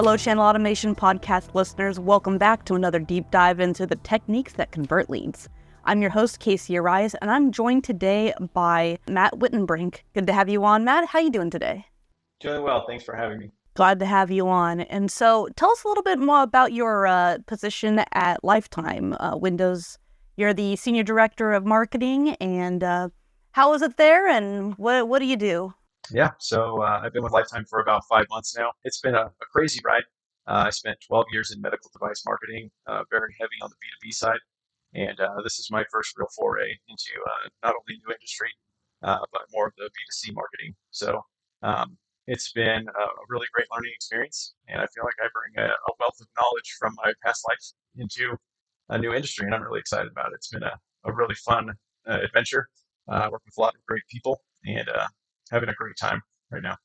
Hello, Channel Automation podcast listeners. Welcome back to another deep dive into the techniques that convert leads. I'm your host, Casey Arias, and I'm joined today by Matt Wittenbrink. Good to have you on, Matt. How you doing today? Doing well. Thanks for having me. Glad to have you on. And so tell us a little bit more about your position at Lifetime Windows. You're the Senior Director of Marketing, and how is it there, and what do you do? Yeah, so I've been with Lifetime for about 5 months now. It's been a crazy ride. I spent 12 years in medical device marketing, very heavy on the B2B side. And this is my first real foray into not only new industry, but more of the B2C marketing. So it's been a really great learning experience. And I feel like I bring a wealth of knowledge from my past life into a new industry. And I'm really excited about it. It's been a really fun adventure. Work with a lot of great people and having a great time right now.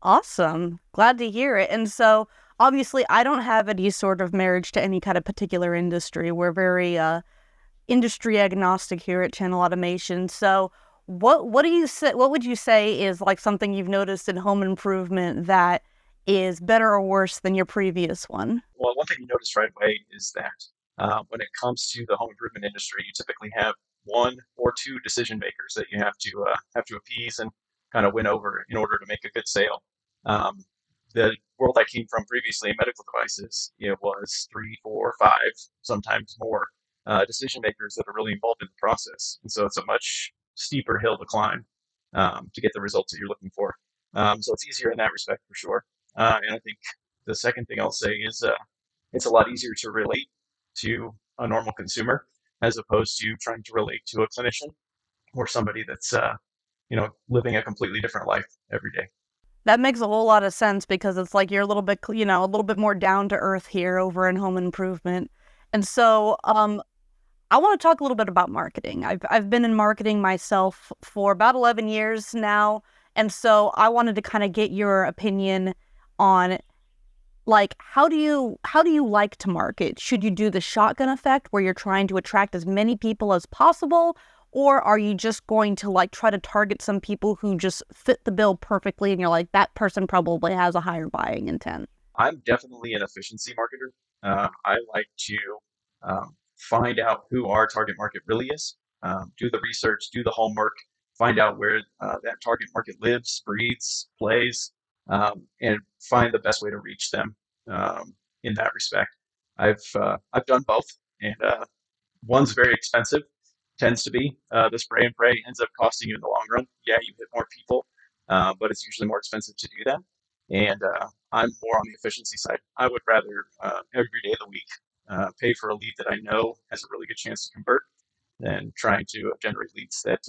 Awesome. Glad to hear it. And so obviously I don't have any sort of marriage to any kind of particular industry. We're very industry agnostic here at Channel Automation. So what do you say, what would you say is like something you've noticed in home improvement that is better or worse than your previous one? Well, one thing you notice right away is that when it comes to the home improvement industry, you typically have one or two decision makers that you have to appease and kind of win over in order to make a good sale. The world I came from previously in medical devices, it was 3, 4, 5, sometimes more decision makers that are really involved in the process. And so it's a much steeper hill to climb to get the results that you're looking for. So it's easier in that respect for sure. And I think the second thing I'll say is it's a lot easier to relate to a normal consumer as opposed to trying to relate to a clinician or somebody that's living a completely different life every day. That makes a whole lot of sense because it's like you're a little bit, a little bit more down to earth here over in home improvement. And so I want to talk a little bit about marketing. I've been in marketing myself for about 11 years now. And so I wanted to kind of get your opinion on like, how do you like to market? Should you do the shotgun effect where you're trying to attract as many people as possible? Or are you just going to like try to target some people who just fit the bill perfectly and you're like, that person probably has a higher buying intent? I'm definitely an efficiency marketer. I like to find out who our target market really is, do the research, do the homework, find out where that target market lives, breathes, plays, and find the best way to reach them in that respect. I've done both, and one's very expensive, tends to be. The spray and pray ends up costing you in the long run. Yeah, you hit more people, but it's usually more expensive to do that. And I'm more on the efficiency side. I would rather every day of the week pay for a lead that I know has a really good chance to convert than trying to generate leads that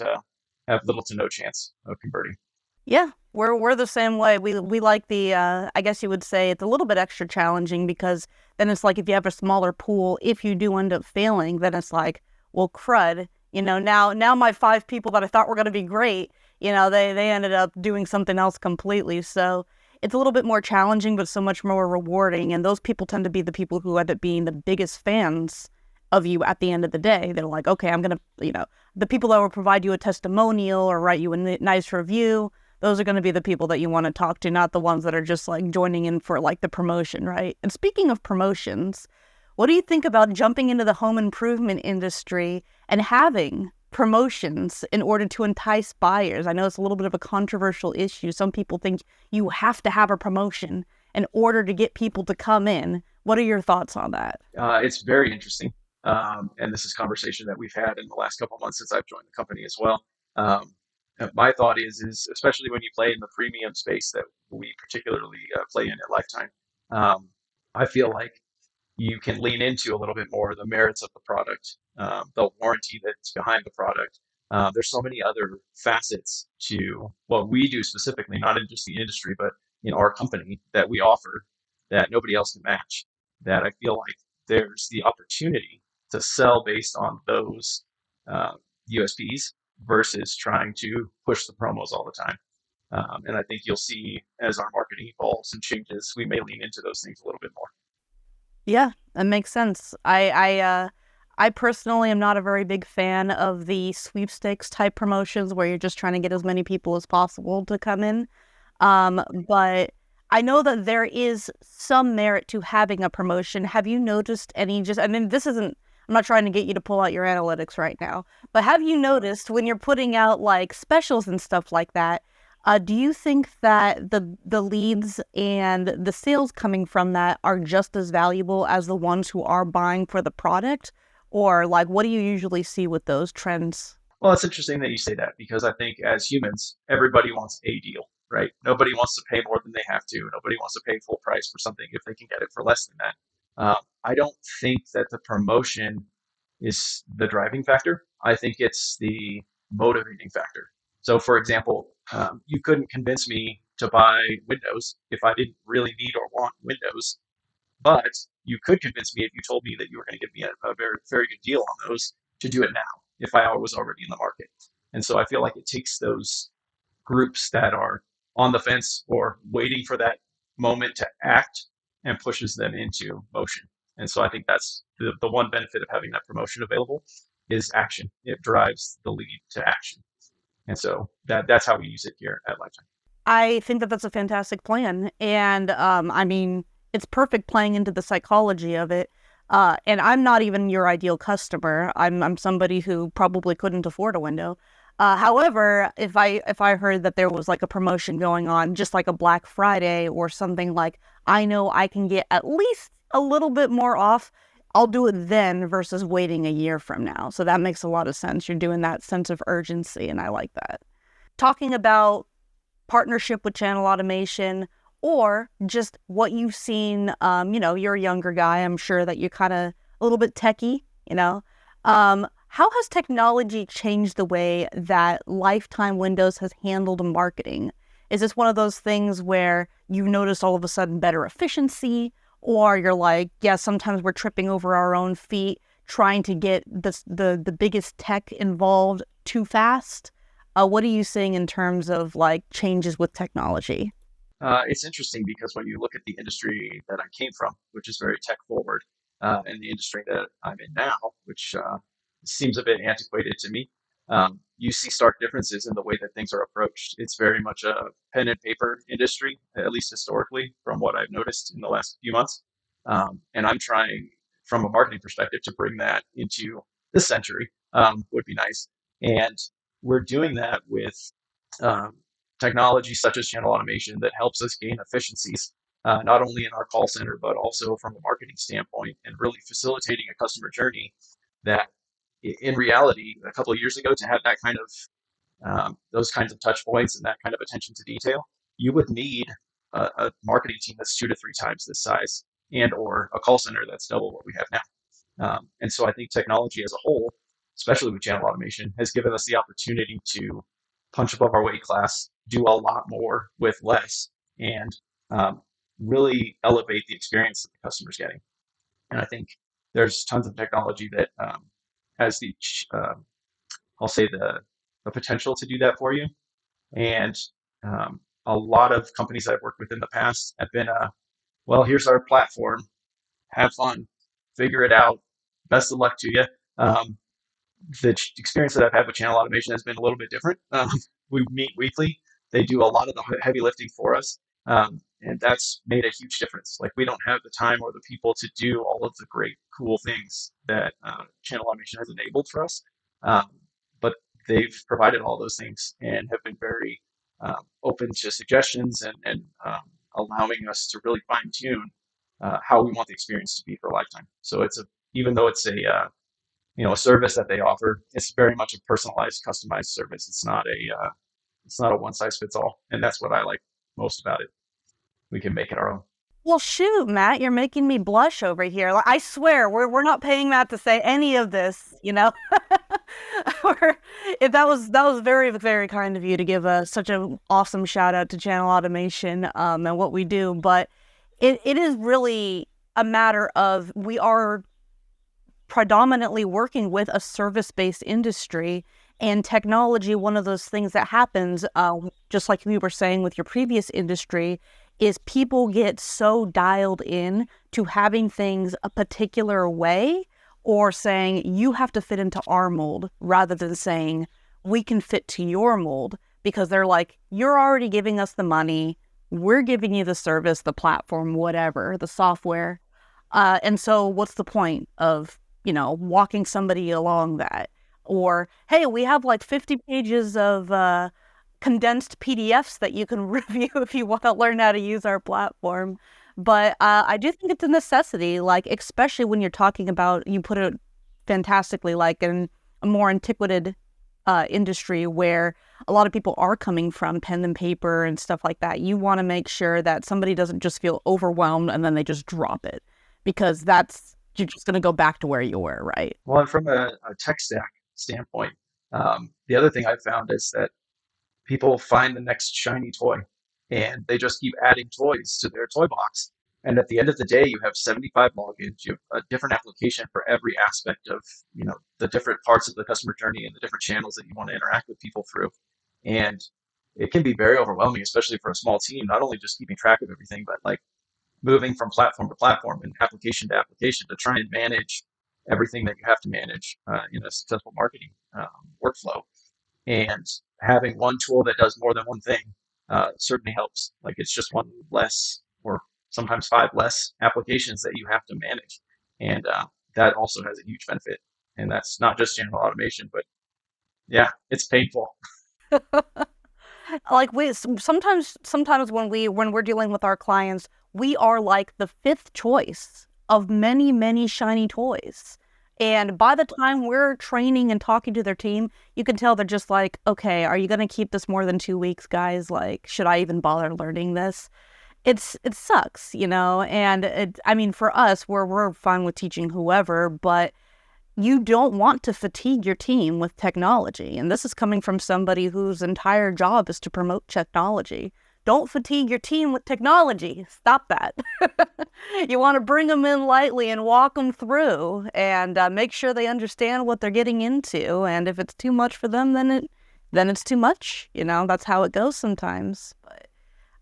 have little to no chance of converting. Yeah, we're the same way. We like the I guess you would say it's a little bit extra challenging because then it's like if you have a smaller pool, if you do end up failing, then it's like, well, crud. Now my 5 people that I thought were going to be great, they ended up doing something else completely. So it's a little bit more challenging, but so much more rewarding. And those people tend to be the people who end up being the biggest fans of you at the end of the day. They're like, okay, I'm going to, the people that will provide you a testimonial or write you a nice review, those are going to be the people that you want to talk to, not the ones that are just like joining in for like the promotion, right? And speaking of promotions, what do you think about jumping into the home improvement industry and having promotions in order to entice buyers? I know it's a little bit of a controversial issue. Some people think you have to have a promotion in order to get people to come in. What are your thoughts on that? It's very interesting. And this is a conversation that we've had in the last couple of months since I've joined the company as well. My thought is especially when you play in the premium space that we particularly play in at Lifetime, I feel like you can lean into a little bit more the merits of the product, the warranty that's behind the product. There's so many other facets to what we do specifically, not in just the industry, but in our company that we offer that nobody else can match. That I feel like there's the opportunity to sell based on those USPs versus trying to push the promos all the time. And I think you'll see as our marketing evolves and changes, we may lean into those things a little bit more. Yeah, that makes sense. I personally am not a very big fan of the sweepstakes type promotions where you're just trying to get as many people as possible to come in. But I know that there is some merit to having a promotion. Have you noticed any just, I mean, this isn't, I'm not trying to get you to pull out your analytics right now, but have you noticed when you're putting out like specials and stuff like that, do you think that the leads and the sales coming from that are just as valuable as the ones who are buying for the product? Or like, what do you usually see with those trends? Well, it's interesting that you say that because I think as humans, everybody wants a deal, right? Nobody wants to pay more than they have to. Nobody wants to pay full price for something if they can get it for less than that. I don't think that the promotion is the driving factor. I think it's the motivating factor. So, for example, you couldn't convince me to buy Windows if I didn't really need or want Windows. But you could convince me if you told me that you were going to give me a very, very good deal on those to do it now if I was already in the market. And so I feel like it takes those groups that are on the fence or waiting for that moment to act and pushes them into motion. And so I think that's the one benefit of having that promotion available is action. It drives the lead to action. And so that's how we use it here at Lifetime. I think that that's a fantastic plan. And I mean, it's perfect playing into the psychology of it. And I'm not even your ideal customer. I'm somebody who probably couldn't afford a window. However, if I heard that there was like a promotion going on, just like a Black Friday or something like, I know I can get at least a little bit more off, I'll do it then versus waiting a year from now. So that makes a lot of sense. You're doing that sense of urgency, and I like that. Talking about partnership with channel automation or just what you've seen, you're a younger guy. I'm sure that you're kind of a little bit techie, you know. How has technology changed the way that Lifetime Windows has handled marketing? Is this one of those things where you notice all of a sudden better efficiency, or you're like, yeah, sometimes we're tripping over our own feet trying to get the biggest tech involved too fast? What are you seeing in terms of like changes with technology? It's interesting because when you look at the industry that I came from, which is very tech forward, and the industry that I'm in now, which seems a bit antiquated to me, you see stark differences in the way that things are approached. It's very much a pen and paper industry, at least historically, from what I've noticed in the last few months. And I'm trying, from a marketing perspective, to bring that into this century, would be nice. And we're doing that with um, technology such as channel automation that helps us gain efficiencies, not only in our call center, but also from a marketing standpoint, and really facilitating a customer journey that, in reality, a couple of years ago, to have that kind of those kinds of touch points and that kind of attention to detail, you would need a marketing team that's 2 to 3 times this size, and or a call center that's double what we have now. And so I think technology as a whole, especially with channel automation, has given us the opportunity to punch above our weight class, do a lot more with less, and really elevate the experience that the customer's getting. And I think there's tons of technology that has uh, I'll say the potential to do that for you. And a lot of companies I've worked with in the past have been, well, here's our platform, have fun, figure it out, best of luck to you. The experience that I've had with channel automation has been a little bit different. We meet weekly. They do a lot of the heavy lifting for us. And that's made a huge difference. Like, we don't have the time or the people to do all of the great, cool things that channel automation has enabled for us. Um, but they've provided all those things and have been very open to suggestions and allowing us to really fine tune how we want the experience to be for a lifetime. So even though it's a service that they offer, it's very much a personalized, customized service. It's not a one size fits all, and that's what I like most about it. We can make it our own. Well, shoot, Matt, you're making me blush over here. Like, I swear, we're not paying Matt to say any of this, you know. If that was very, very kind of you to give such an awesome shout out to channel automation and what we do. But it is really a matter of, we are predominantly working with a service-based industry, and technology, one of those things that happens, just like we were saying with your previous industry, is people get so dialed in to having things a particular way, or saying you have to fit into our mold rather than saying we can fit to your mold, because they're like, you're already giving us the money. We're giving you the service, the platform, whatever, the software. And so what's the point of, walking somebody along that? Or, hey, we have like 50 pages of condensed PDFs that you can review if you want to learn how to use our platform. But I do think it's a necessity, like, especially when you're talking about, you put it fantastically, like in a more antiquated industry where a lot of people are coming from pen and paper and stuff like that. You want to make sure that somebody doesn't just feel overwhelmed and then they just drop it, because you're just going to go back to where you were, right? Well, and from a tech stack standpoint, the other thing I've found is that people find the next shiny toy and they just keep adding toys to their toy box. And at the end of the day, you have 75 logins, you have a different application for every aspect of, the different parts of the customer journey and the different channels that you want to interact with people through. And it can be very overwhelming, especially for a small team, not only just keeping track of everything, but like moving from platform to platform and application to application to try and manage everything that you have to manage in a successful marketing workflow. And having one tool that does more than one thing certainly helps. Like it's just one less, or sometimes five less applications that you have to manage, and that also has a huge benefit. And that's not just general automation, but yeah, it's painful. Like, sometimes when we're dealing with our clients, we are like the fifth choice of many, many shiny toys. And by the time we're training and talking to their team, you can tell they're just like, okay, are you going to keep this more than 2 weeks, guys? Like, should I even bother learning this? It sucks, and I mean, for us, we're fine with teaching whoever, but you don't want to fatigue your team with technology. And this is coming from somebody whose entire job is to promote technology. Don't fatigue your team with technology. Stop that. You want to bring them in lightly and walk them through, and make sure they understand what they're getting into. And if it's too much for them, then it's too much. That's how it goes sometimes. But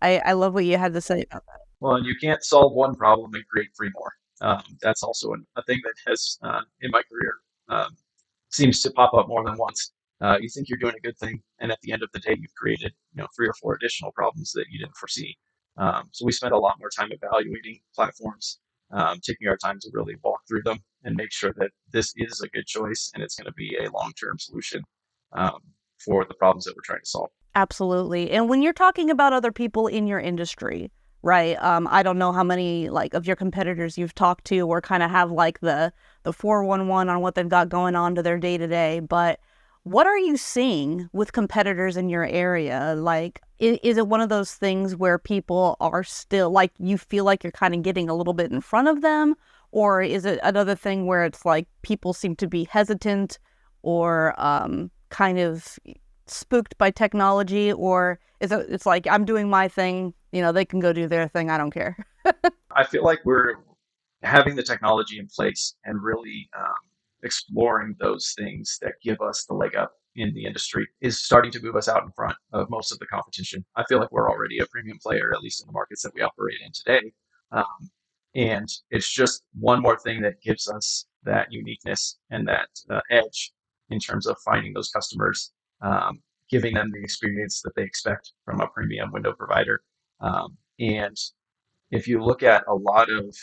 I love what you had to say about that. Well, and you can't solve one problem and create three more. That's also a thing that has in my career seems to pop up more than once. You think you're doing a good thing, and at the end of the day, you've created three or four additional problems that you didn't foresee. So we spend a lot more time evaluating platforms, taking our time to really walk through them and make sure that this is a good choice and it's going to be a long-term solution um, for the problems that we're trying to solve. Absolutely. And when you're talking about other people in your industry, right? I don't know how many like of your competitors you've talked to or kind of have like the 411 on what they've got going on to their day to day, but what are you seeing with competitors in your area? Like, is it one of those things where people are still like, you feel like you're kind of getting a little bit in front of them? Or is it another thing where it's like people seem to be hesitant or kind of spooked by technology? Or it's like, I'm doing my thing, they can go do their thing, I don't care. I feel like we're having the technology in place and really exploring those things that give us the leg up in the industry is starting to move us out in front of most of the competition. I feel like we're already a premium player, at least in the markets that we operate in today. And it's just one more thing that gives us that uniqueness and that edge in terms of finding those customers, giving them the experience that they expect from a premium window provider. And if you look at a lot of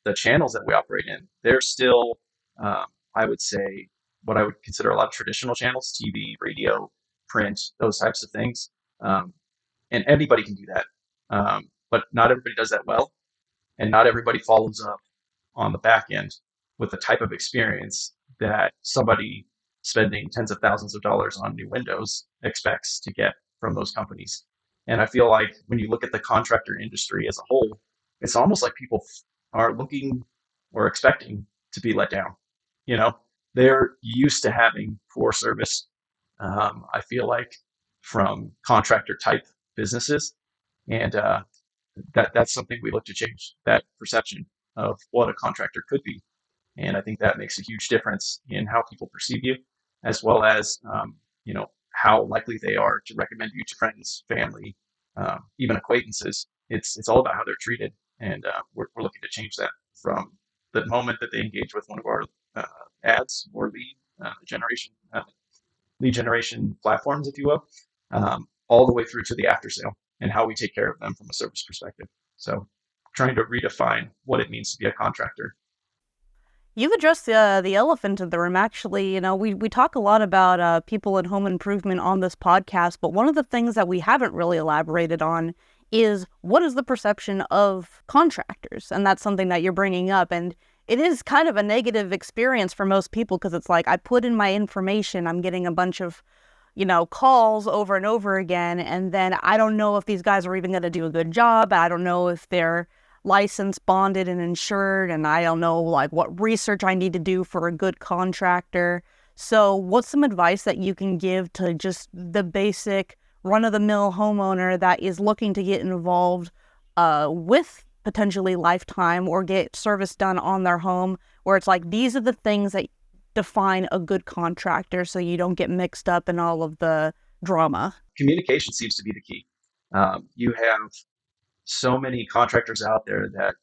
the channels that we operate in, they're still, I would say, what I would consider a lot of traditional channels: TV, radio, print, those types of things. Um, and anybody can do that. But not everybody does that well. And not everybody follows up on the back end with the type of experience that somebody spending tens of thousands of dollars on new windows expects to get from those companies. And I feel like when you look at the contractor industry as a whole, it's almost like people are looking or expecting to be let down. You know, they're used to having poor service. I feel like from contractor type businesses, and that's something we look to change, that perception of what a contractor could be. And I think that makes a huge difference in how people perceive you, as well as how likely they are to recommend you to friends, family, even acquaintances. It's all about how they're treated, and we're looking to change that from the moment that they engage with one of our uh, ads or generation lead generation platforms, if you will, all the way through to the after sale. and how we take care of them from a service perspective. So trying to redefine what it means to be a contractor. You've addressed the elephant in the room. Actually, we talk a lot about people in home improvement on this podcast, but one of the things that we haven't really elaborated on is what is the perception of contractors, and that's something that you're bringing up. And it is kind of a negative experience for most people because it's like I put in my information, I'm getting a bunch of calls over and over again, and then I don't know if these guys are even going to do a good job. I don't know if they're licensed, bonded, and insured, and I don't know like what research I need to do for a good contractor. So what's some advice that you can give to just the basic run-of-the-mill homeowner that is looking to get involved with potentially lifetime or get service done on their home, where it's like these are the things that define a good contractor so you don't get mixed up in all of the drama? Communication seems to be the key. You have so many contractors out there that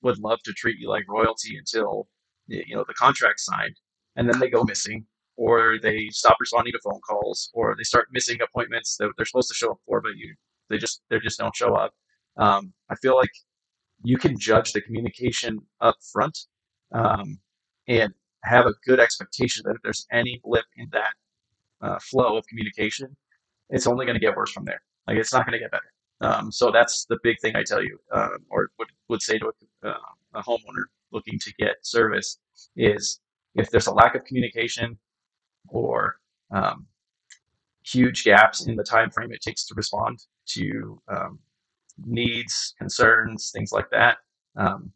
would love to treat you like royalty until the contract's signed, and then they go missing, or they stop responding to phone calls, or they start missing appointments that they're supposed to show up for, but they just don't show up. I feel like you can judge the communication up front, and have a good expectation that if there's any blip in that flow of communication, it's only going to get worse from there. Like it's not going to get better. So that's the big thing I tell you, or would say to a homeowner looking to get service is if there's a lack of communication or huge gaps in the time frame it takes to respond to needs, concerns, things like that, um,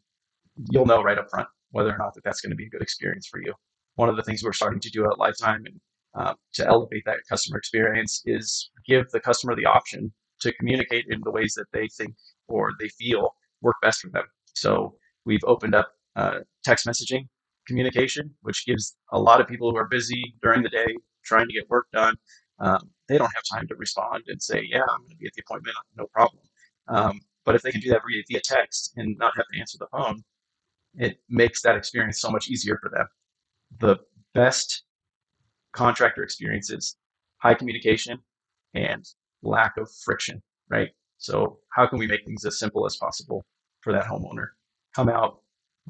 you'll know right up front whether or not that's going to be a good experience for you. One of the things we're starting to do at Lifetime and to elevate that customer experience is give the customer the option to communicate in the ways that they think or they feel work best for them. So we've opened up text messaging communication, which gives a lot of people who are busy during the day trying to get work done. They don't have time to respond and say, yeah, I'm going to be at the appointment, no problem. But if they can do that via text and not have to answer the phone, it makes that experience so much easier for them. The best contractor experiences high communication and lack of friction, right? So how can we make things as simple as possible for that homeowner? Come out,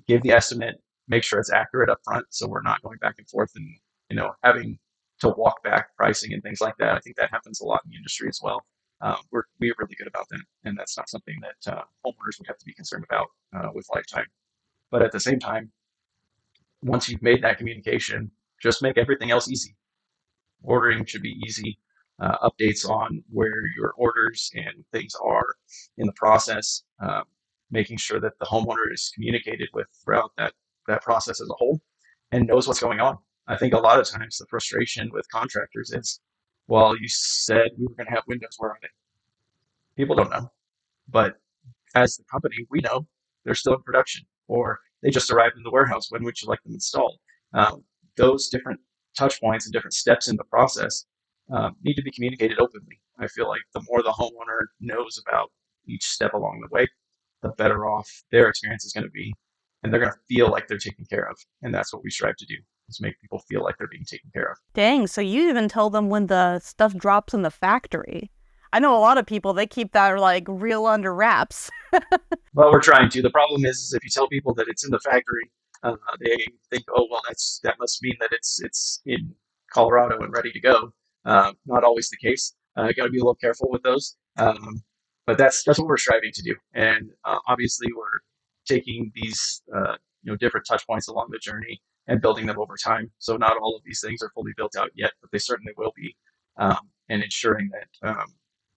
give the estimate, make sure it's accurate up front so we're not going back and forth and having to walk back pricing and things like that. I think that happens a lot in the industry as well. We're really good about that, and that's not something that homeowners would have to be concerned about with Lifetime. But at the same time, once you've made that communication, just make everything else easy. Ordering should be easy. Updates on where your orders and things are in the process, making sure that the homeowner is communicated with throughout that process as a whole and knows what's going on. I think a lot of times the frustration with contractors is, well, you said we were going to have windows, where are they? People don't know. But as the company, we know they're still in production, or they just arrived in the warehouse. When would you like them installed? Those different touch points and different steps in the process need to be communicated openly. I feel like the more the homeowner knows about each step along the way, the better off their experience is going to be, and they're going to feel like they're taken care of. And that's what we strive to do, is make people feel like they're being taken care of. Dang, so you even tell them when the stuff drops in the factory. I know a lot of people, they keep that like real under wraps. Well, we're trying to. The problem is if you tell people that it's in the factory, they think, oh, well, that must mean that it's in Colorado and ready to go. Not always the case. Got to be a little careful with those. But that's what we're striving to do. And obviously, we're taking these different touch points along the journey and building them over time. So not all of these things are fully built out yet, but they certainly will be. And ensuring that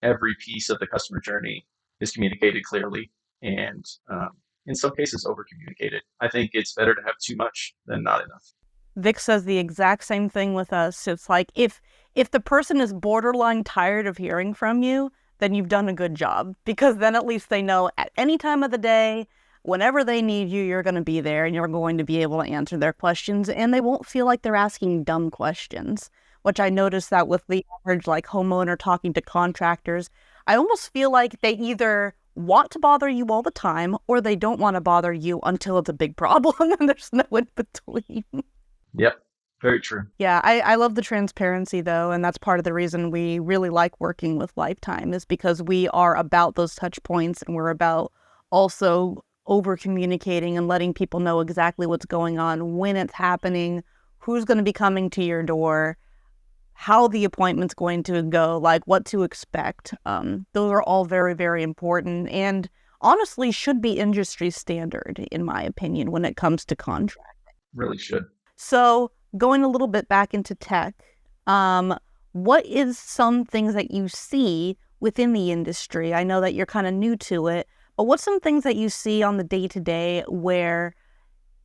every piece of the customer journey is communicated clearly and in some cases over communicated. I think it's better to have too much than not enough. Vic says the exact same thing with us. It's like if the person is borderline tired of hearing from you, then you've done a good job, because then at least they know at any time of the day, whenever they need you, you're going to be there and you're going to be able to answer their questions, and they won't feel like they're asking dumb questions, which I noticed that with the average like homeowner talking to contractors. I almost feel like they either want to bother you all the time or they don't want to bother you until it's a big problem and there's no in between. Yep. Very true. Yeah, I love the transparency though, and that's part of the reason we really like working with Lifetime is because we are about those touch points and we're about also over communicating and letting people know exactly what's going on, when it's happening, who's going to be coming to your door, how the appointment's going to go, like what to expect. Those are all very, very important and honestly should be industry standard, in my opinion, when it comes to contracts. Really should. So going a little bit back into tech, um, what is some things that you see within the industry? I know that you're kind of new to it, but what's some things that you see on the day to day where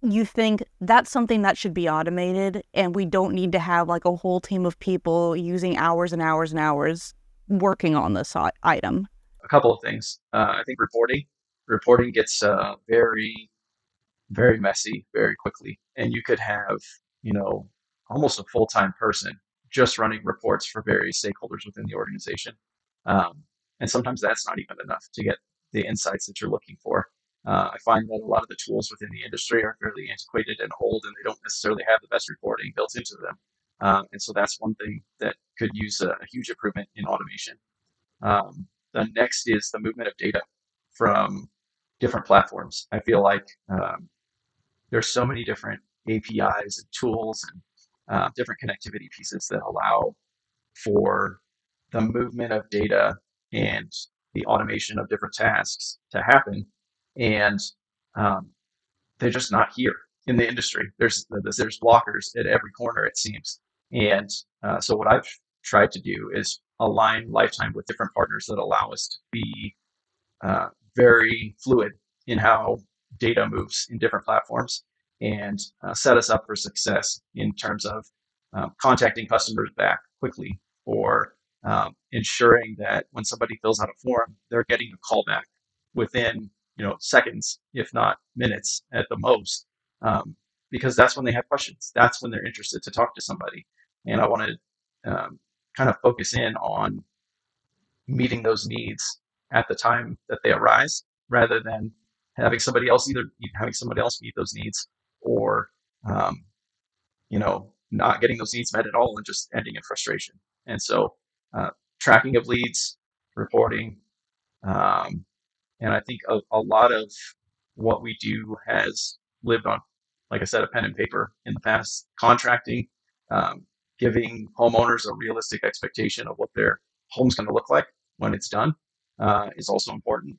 you think that's something that should be automated and we don't need to have like a whole team of people using hours and hours and hours working on this item? A couple of things. I think reporting gets very very messy very quickly. And you could have, you know, almost a full-time person just running reports for various stakeholders within the organization. Um, and sometimes that's not even enough to get the insights that you're looking for. I find that a lot of the tools within the industry are fairly antiquated and old, and they don't necessarily have the best reporting built into them. And so that's one thing that could use a huge improvement in automation. The next is the movement of data from different platforms. I feel like there's so many different APIs and tools and different connectivity pieces that allow for the movement of data and the automation of different tasks to happen. And um, they're just not here in the industry. There's blockers at every corner, it seems. And so what I've tried to do is align Lifetime with different partners that allow us to be very fluid in how data moves in different platforms and set us up for success in terms of contacting customers back quickly or ensuring that when somebody fills out a form, they're getting a call back within seconds, if not minutes at the most, because that's when they have questions. That's when they're interested to talk to somebody, and I want to kind of focus in on meeting those needs at the time that they arise rather than having somebody else meet those needs or um, not getting those needs met at all and just ending in frustration. And so tracking of leads, reporting, um, and I think a lot of what we do has lived on, like I said, a pen and paper in the past. Contracting, um, giving homeowners a realistic expectation of what their home's going to look like when it's done is also important.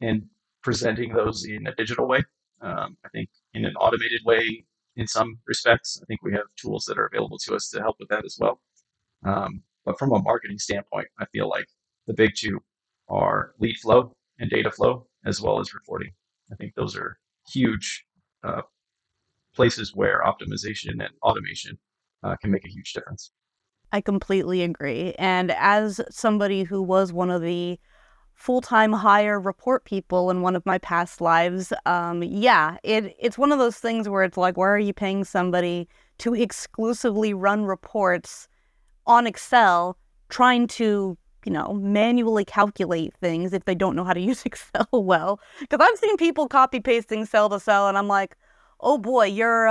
And presenting those in a digital way. I think in an automated way, in some respects, I think we have tools that are available to us to help with that as well. But from a marketing standpoint, I feel like the big two are lead flow and data flow, as well as reporting. I think those are huge uh, places where optimization and automation can make a huge difference. I completely agree. And as somebody who was one of the full-time hire report people in one of my past lives, yeah, it's one of those things where it's like, why are you paying somebody to exclusively run reports on Excel, trying to, manually calculate things if they don't know how to use Excel well? Because I've seen people copy pasting cell to cell, and I'm like, oh boy, you're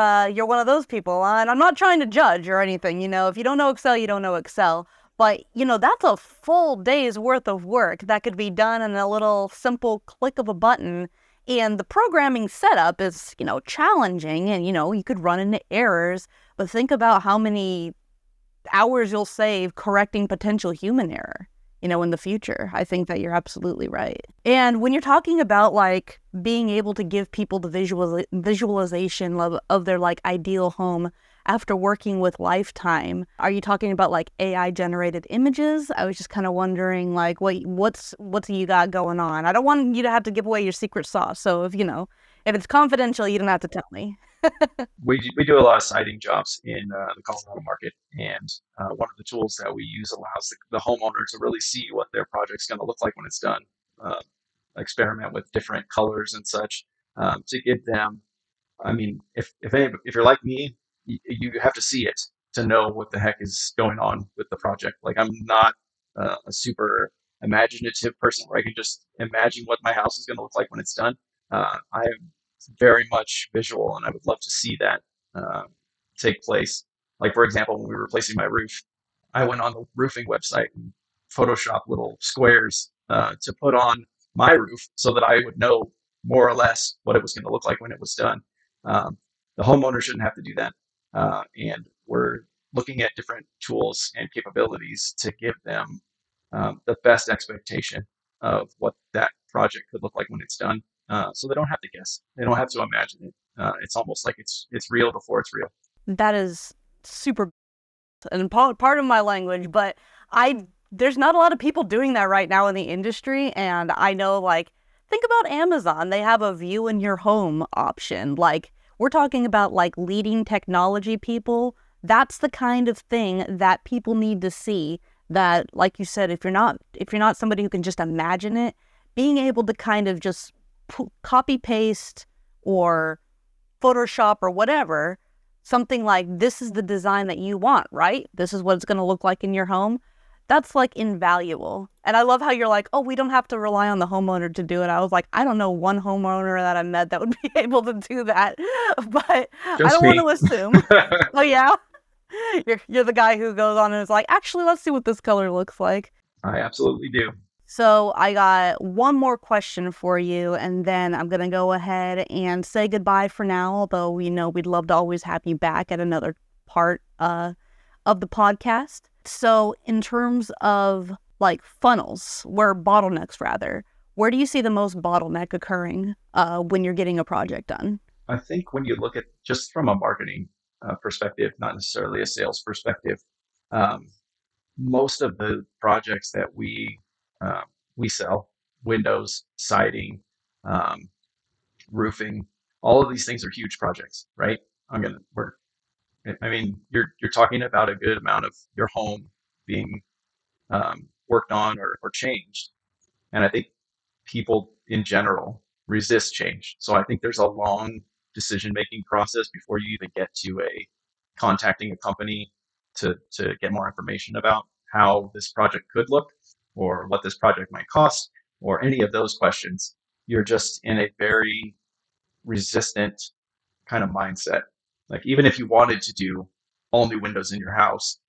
one of those people. And I'm not trying to judge or anything. If you don't know Excel, you don't know Excel. But that's a full day's worth of work that could be done in a little simple click of a button. And the programming setup is, challenging, and you could run into errors. But think about how many hours you'll save correcting potential human error, in the future. I think that you're absolutely right. And when you're talking about like being able to give people the visualization of their like ideal home after working with Lifetime, are you talking about like AI generated images? I was just kind of wondering like what's you got going on. I don't want you to have to give away your secret sauce. So if it's confidential, you don't have to tell me. We do a lot of siting jobs in the Colorado market, and one of the tools that we use allows the homeowner to really see what their project's going to look like when it's done. Uh, Experiment with different colors and such to give them. I mean, if you're like me, you have to see it to know what the heck is going on with the project. Like I'm not a super imaginative person where I can just imagine what my house is going to look like when it's done. I am very much visual, and I would love to see that take place. Like, for example, when we were replacing my roof, I went on the roofing website and Photoshop little squares to put on my roof so that I would know more or less what it was going to look like when it was done. Um, the homeowner shouldn't have to do that. And we're looking at different tools and capabilities to give them the best expectation of what that project could look like when it's done. So they don't have to guess. They don't have to imagine it. It's almost like it's real before it's real. That is super, and part of my language, but I there's not a lot of people doing that right now in the industry, and I know, like, think about Amazon. They have a view in your home option. Like, we're talking about like leading technology people. That's the kind of thing that people need to see. That, like you said, if you're not somebody who can just imagine it, being able to kind of just copy paste or Photoshop or whatever, something like this is the design that you want, right? This is what it's going to look like in your home. That's like invaluable. And I love how you're like, oh, we don't have to rely on the homeowner to do it. I was like, I don't know one homeowner that I met that would be able to do that, but I Just don't want to me. assume. Oh, yeah. You're the guy who goes on and is like, actually, let's see what this color looks like. I absolutely do. So I got one more question for you, and then I'm going to go ahead and say goodbye for now, although we know we'd love to always have you back at another part of the podcast. So in terms of like funnels, where bottlenecks rather, where do you see the most bottleneck occurring when you're getting a project done? I think when you look at just from a marketing perspective, not necessarily a sales perspective, um, most of the projects that uh, we sell, windows, siding, um, roofing, all of these things are huge projects, right? I'm gonna we're I mean, you're talking about a good amount of your home being worked on or changed, and I think people in general resist change. So I think there's a long decision making process before you even get to a contacting a company to get more information about how this project could look or what this project might cost or any of those questions. You're just in a very resistant kind of mindset. Like even if you wanted to do all new windows in your house,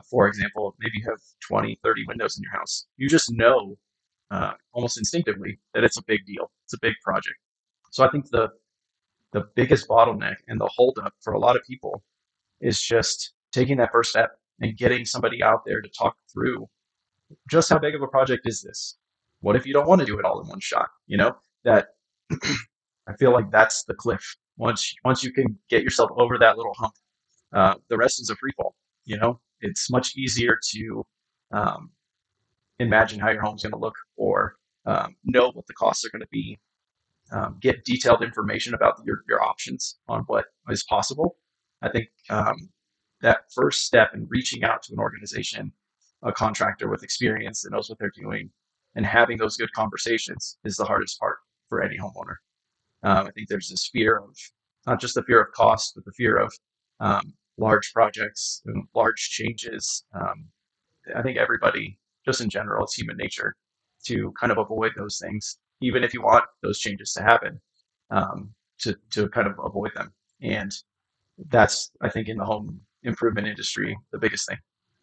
for example, maybe you have 20, 30 windows in your house, you just know almost instinctively that it's a big deal. It's a big project. So I think the biggest bottleneck and the holdup for a lot of people is just taking that first step and getting somebody out there to talk through just how big of a project is this? What if you don't want to do it all in one shot? You know, that I feel like that's the cliff. Once you can get yourself over that little hump, the rest is a free fall. You know, it's much easier to um, imagine how your home's going to look or know what the costs are going to be, get detailed information about your options on what is possible. I think that first step in reaching out to an organization, a contractor with experience that knows what they're doing, and having those good conversations is the hardest part for any homeowner. I think there's this fear of not just the fear of cost, but the fear of large projects and large changes. I think everybody, just in general, it's human nature to kind of avoid those things, even if you want those changes to happen, to kind of avoid them. And that's, I think, in the home improvement industry, the biggest thing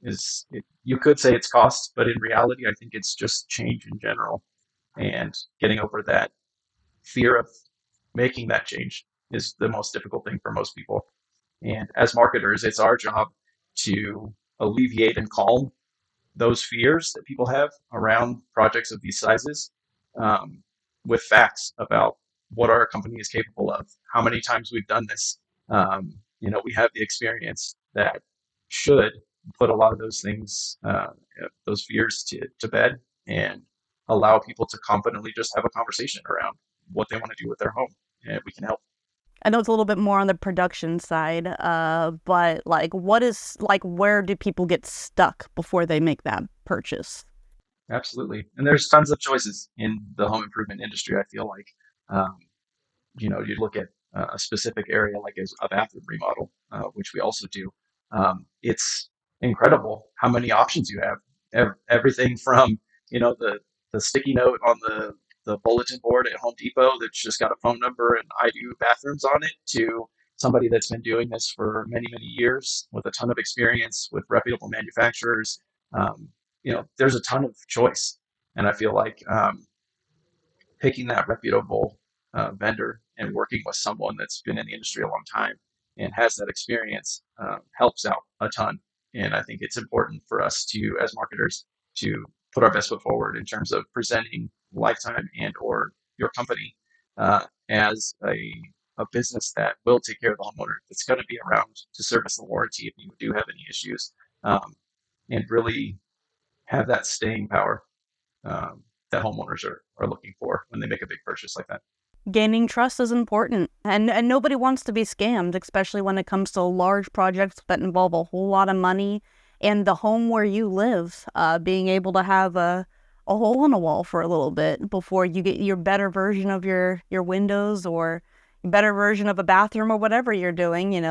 is you could say it's cost, but in reality, I think it's just change in general and getting over that fear of making that change is the most difficult thing for most people. And as marketers, it's our job to alleviate and calm those fears that people have around projects of these sizes um, with facts about what our company is capable of, how many times we've done this. We have the experience that should put a lot of those things, those fears to bed and allow people to confidently just have a conversation around what they want to do with their home. And we can help. I know it's a little bit more on the production side, but like, where do people get stuck before they make that purchase? Absolutely. And there's tons of choices in the home improvement industry. I feel like, um, you look at a specific area like as a bathroom remodel, which we also do. It's incredible how many options you have. Everything from the sticky note on the bulletin board at Home Depot that's just got a phone number and I do bathrooms on it to somebody that's been doing this for many, many years with a ton of experience with reputable manufacturers. Um, there's a ton of choice. And I feel like picking that reputable vendor and working with someone that's been in the industry a long time and has that experience helps out a ton. And I think it's important for us to, as marketers, to put our best foot forward in terms of presenting Lifetime and or your company as a business that will take care of the homeowner, that's going to be around to service the warranty if you do have any issues, and really have that staying power that homeowners are looking for when they make a big purchase like that. Gaining trust is important, and nobody wants to be scammed, especially when it comes to large projects that involve a whole lot of money and the home where you live, being able to have a hole in a wall for a little bit before you get your better version of your windows or better version of a bathroom or whatever you're doing. You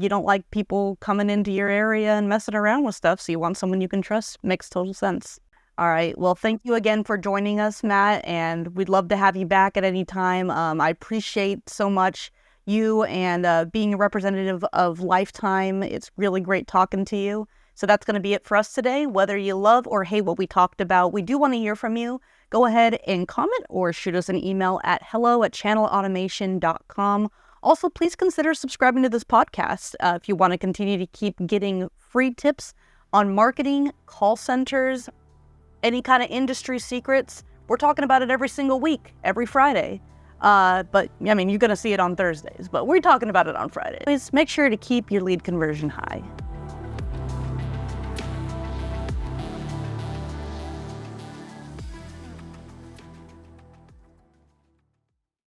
don't like people coming into your area and messing around with stuff, so you want someone you can trust. Makes total sense. All right. Well, thank you again for joining us, Matt, and we'd love to have you back at any time. I appreciate so much you and being a representative of Lifetime. It's really great talking to you. So that's going to be it for us today. Whether you love or hate what we talked about, we do want to hear from you. Go ahead and comment or shoot us an email at hello@channelautomation.com. Also, please consider subscribing to this podcast if you want to continue to keep getting free tips on marketing, call centers, any kind of industry secrets. We're talking about it every single week, every Friday. But I mean, you're going to see it on Thursdays, but we're talking about it on Fridays. Please make sure to keep your lead conversion high.